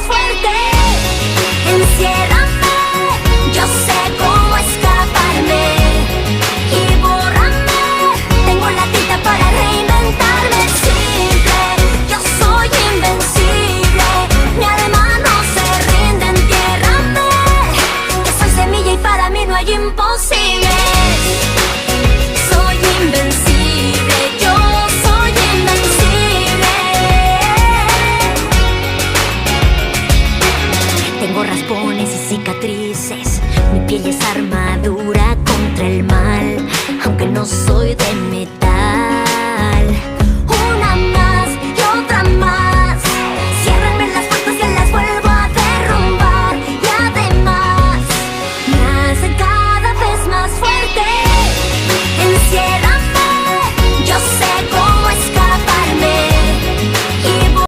fuerte. Enciérrame, yo sé cómo escaparme. Y bórrame, tengo la tinta para reinventarme. Simple, yo soy invencible. Mi alma no se rinde, entiérrame. Que soy semilla y para mí no hay imposibles. Soy invencible, yo soy invencible. Tengo raspones y cicatrices.